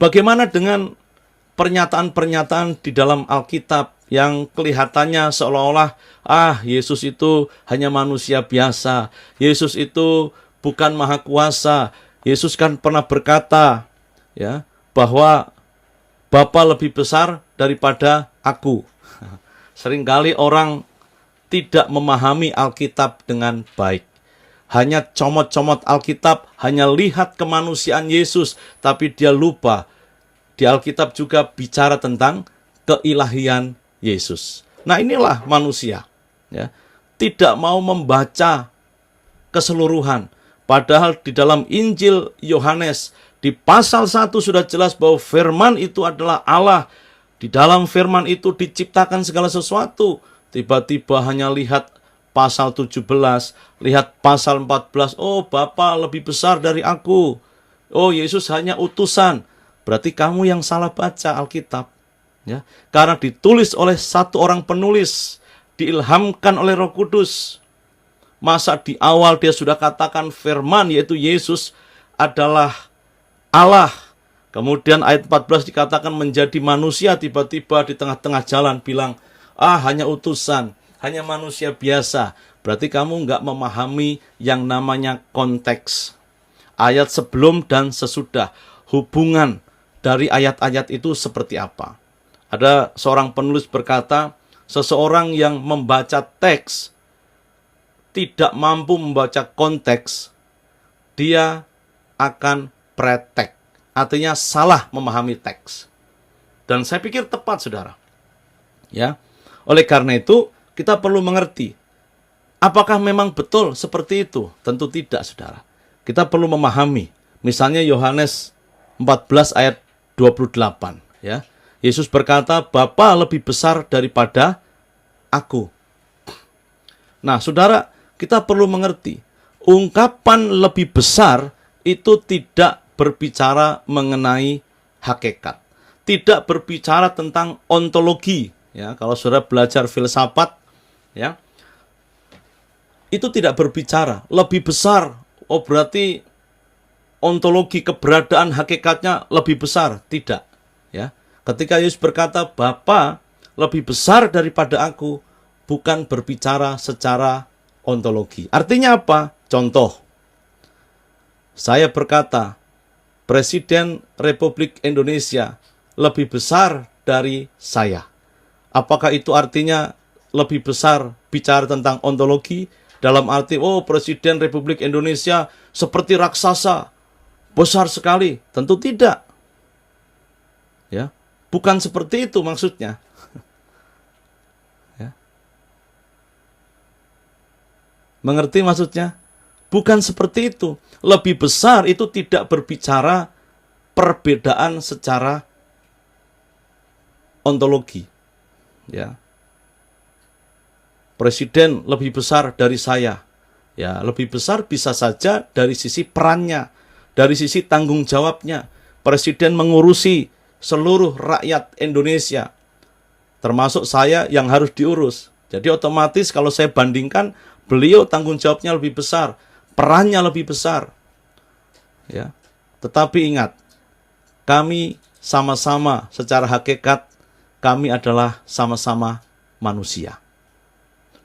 Bagaimana dengan pernyataan-pernyataan di dalam Alkitab yang kelihatannya seolah-olah Yesus itu hanya manusia biasa. Yesus itu bukan maha kuasa. Yesus kan pernah berkata ya bahwa Bapa lebih besar daripada aku. Seringkali orang tidak memahami Alkitab dengan baik. Hanya comot-comot Alkitab, hanya lihat kemanusiaan Yesus, tapi dia lupa di Alkitab juga bicara tentang keilahian Yesus. Nah, inilah manusia, ya, tidak mau membaca keseluruhan. Padahal di dalam Injil Yohanes di pasal 1 sudah jelas bahwa firman itu adalah Allah. Di dalam firman itu diciptakan segala sesuatu. Tiba-tiba hanya lihat pasal 17, lihat pasal 14, oh Bapa lebih besar dari aku. Oh Yesus hanya utusan. Berarti kamu yang salah baca Alkitab. Ya, karena ditulis oleh satu orang penulis, diilhamkan oleh Roh Kudus. Masa di awal dia sudah katakan firman yaitu Yesus adalah Allah. Kemudian ayat 14 dikatakan menjadi manusia, tiba-tiba di tengah-tengah jalan bilang, hanya utusan, hanya manusia biasa. Berarti kamu nggak memahami yang namanya konteks. Ayat sebelum dan sesudah. Hubungan dari ayat-ayat itu seperti apa? Ada seorang penulis berkata, seseorang yang membaca teks tidak mampu membaca konteks, dia akan pretek. Artinya salah memahami teks. Dan saya pikir tepat, saudara. Ya. Oleh karena itu, kita perlu mengerti. Apakah memang betul seperti itu? Tentu tidak, saudara. Kita perlu memahami. Misalnya Yohanes 14 ayat 28. Ya. Yesus berkata, Bapa lebih besar daripada aku. Nah, saudara, kita perlu mengerti. Ungkapan lebih besar itu tidak berbicara mengenai hakikat. Tidak berbicara tentang ontologi. Ya, kalau saudara belajar filsafat, ya, itu tidak berbicara lebih besar. Oh, berarti ontologi keberadaan hakikatnya lebih besar. Tidak. Ya, ketika Yesus berkata Bapa lebih besar daripada aku, bukan berbicara secara ontologi. Artinya apa? Contoh. Saya berkata, Presiden Republik Indonesia lebih besar dari saya. Apakah itu artinya lebih besar bicara tentang ontologi? Dalam arti, Presiden Republik Indonesia seperti raksasa, besar sekali. Tentu tidak. Ya, bukan seperti itu maksudnya. Ya. Mengerti maksudnya? Bukan seperti itu. Lebih besar itu tidak berbicara perbedaan secara ontologi. Ya. Presiden lebih besar dari saya. Ya, lebih besar bisa saja dari sisi perannya, dari sisi tanggung jawabnya. Presiden mengurusi seluruh rakyat Indonesia, termasuk saya yang harus diurus. Jadi otomatis kalau saya bandingkan, beliau tanggung jawabnya lebih besar, perannya lebih besar. Ya. Tetapi ingat, kami sama-sama secara hakikat, kami adalah sama-sama manusia.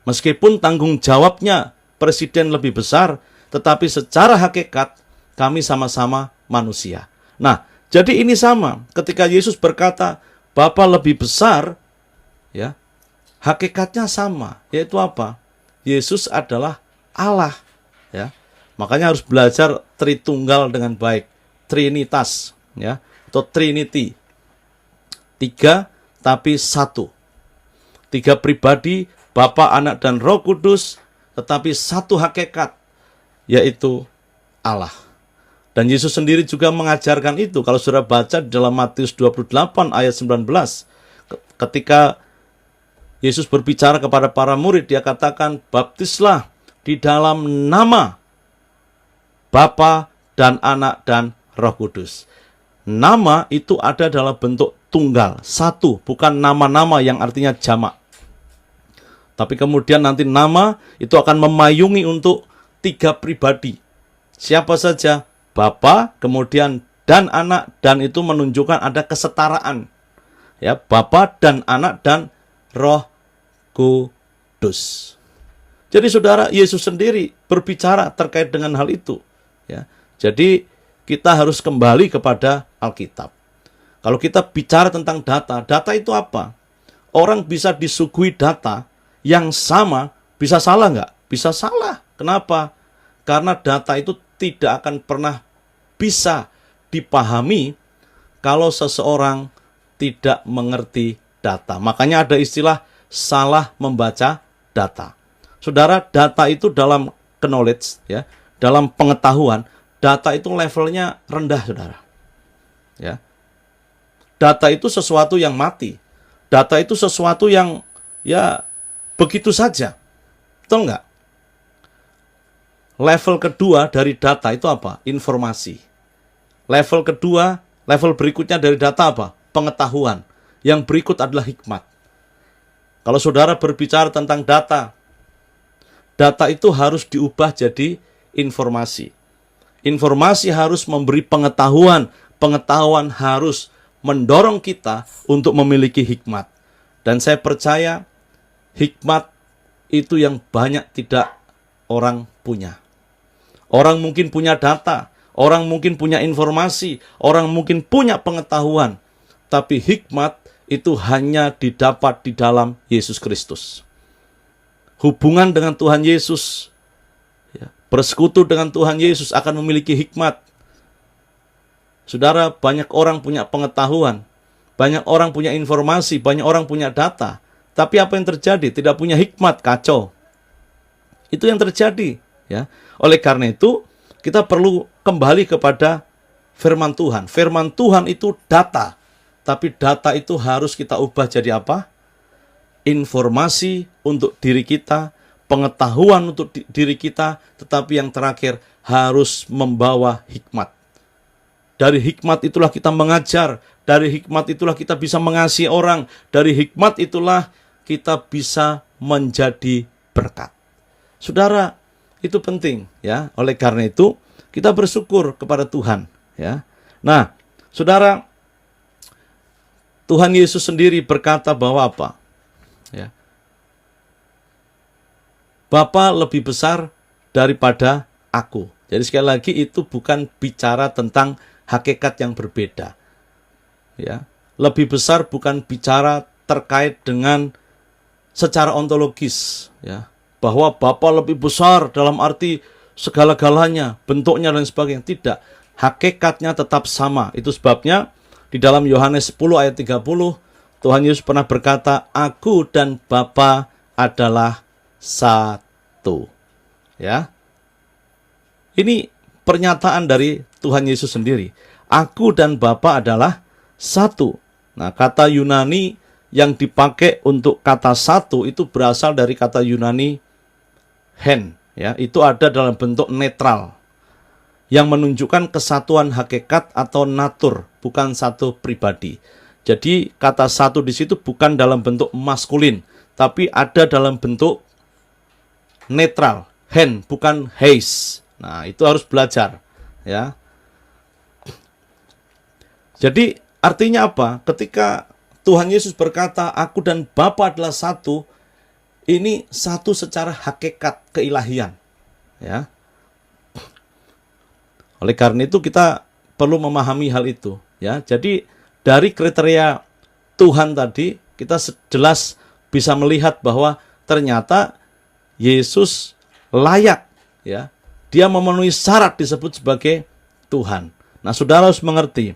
Meskipun tanggung jawabnya presiden lebih besar, tetapi secara hakikat kami sama-sama manusia. Nah, jadi ini sama. Ketika Yesus berkata, Bapa lebih besar, ya, hakikatnya sama. Yaitu apa? Yesus adalah Allah. Ya. Makanya harus belajar Tritunggal dengan baik. Trinitas, ya, atau Trinity. 3 tapi 1. 3 pribadi, Bapa, Anak, dan Roh Kudus, tetapi satu hakikat, yaitu Allah. Dan Yesus sendiri juga mengajarkan itu. Kalau saudara baca dalam Matius 28 ayat 19, ketika Yesus berbicara kepada para murid, dia katakan, baptislah di dalam nama Bapa dan Anak dan Roh Kudus. Nama itu ada dalam bentuk tunggal, satu, bukan nama-nama yang artinya jamak. Tapi kemudian nanti nama itu akan memayungi untuk 3 pribadi. Siapa saja? Bapa, kemudian dan Anak, dan itu menunjukkan ada kesetaraan. Ya, Bapa dan Anak dan Roh Kudus. Jadi saudara, Yesus sendiri berbicara terkait dengan hal itu. Ya, jadi kita harus kembali kepada Alkitab. Kalau kita bicara tentang data, data itu apa? Orang bisa disuguhi data yang sama, bisa salah nggak? Bisa salah. Kenapa? Karena data itu tidak akan pernah bisa dipahami kalau seseorang tidak mengerti data. Makanya ada istilah salah membaca data. Saudara, data itu dalam knowledge, ya, dalam pengetahuan, data itu levelnya rendah, saudara. Ya. Data itu sesuatu yang mati. Data itu sesuatu yang ya begitu saja. Betul nggak? Level kedua dari data itu apa? Informasi. Level kedua, level berikutnya dari data apa? Pengetahuan. Yang berikut adalah hikmat. Kalau saudara berbicara tentang data, data itu harus diubah jadi informasi. Informasi harus memberi pengetahuan. Pengetahuan harus mendorong kita untuk memiliki hikmat. Dan saya percaya hikmat itu yang banyak tidak orang punya. Orang mungkin punya data, orang mungkin punya informasi, orang mungkin punya pengetahuan. Tapi hikmat itu hanya didapat di dalam Yesus Kristus. Hubungan dengan Tuhan Yesus, ya, bersekutu dengan Tuhan Yesus akan memiliki hikmat. Saudara, banyak orang punya pengetahuan, banyak orang punya informasi, banyak orang punya data. Tapi apa yang terjadi? Tidak punya hikmat, kacau. Itu yang terjadi. Ya. Oleh karena itu, kita perlu kembali kepada firman Tuhan. Firman Tuhan itu data. Tapi data itu harus kita ubah jadi apa? Informasi untuk diri kita, pengetahuan untuk diri kita, tetapi yang terakhir harus membawa hikmat. Dari hikmat itulah kita mengajar, dari hikmat itulah kita bisa mengasihi orang, dari hikmat itulah kita bisa menjadi berkat. Saudara, itu penting, ya. Oleh karena itu, kita bersyukur kepada Tuhan, ya. Nah, saudara, Tuhan Yesus sendiri berkata bahwa apa? Ya. Bapa lebih besar daripada aku. Jadi sekali lagi itu bukan bicara tentang hakikat yang berbeda. Ya. Lebih besar bukan bicara terkait dengan secara ontologis, ya. Bahwa Bapa lebih besar dalam arti segala-galanya, bentuknya dan sebagainya. Tidak. Hakikatnya tetap sama. Itu sebabnya di dalam Yohanes 10 ayat 30, Tuhan Yesus pernah berkata, "Aku dan Bapa adalah satu." Ya. Ini pernyataan dari Tuhan Yesus sendiri. Aku dan Bapa adalah satu. Nah, kata Yunani yang dipakai untuk kata satu itu berasal dari kata Yunani hen, ya, itu ada dalam bentuk netral yang menunjukkan kesatuan hakikat atau natur, bukan satu pribadi. Jadi kata satu di situ bukan dalam bentuk maskulin, tapi ada dalam bentuk netral, hen, bukan heis. Nah, itu harus belajar, ya. Jadi artinya apa? Ketika Tuhan Yesus berkata, "Aku dan Bapa adalah satu," ini satu secara hakikat keilahian, ya. Oleh karena itu kita perlu memahami hal itu, ya. Jadi dari kriteria Tuhan tadi kita jelas bisa melihat bahwa ternyata Yesus layak, ya. Dia memenuhi syarat disebut sebagai Tuhan. Nah, saudara harus mengerti,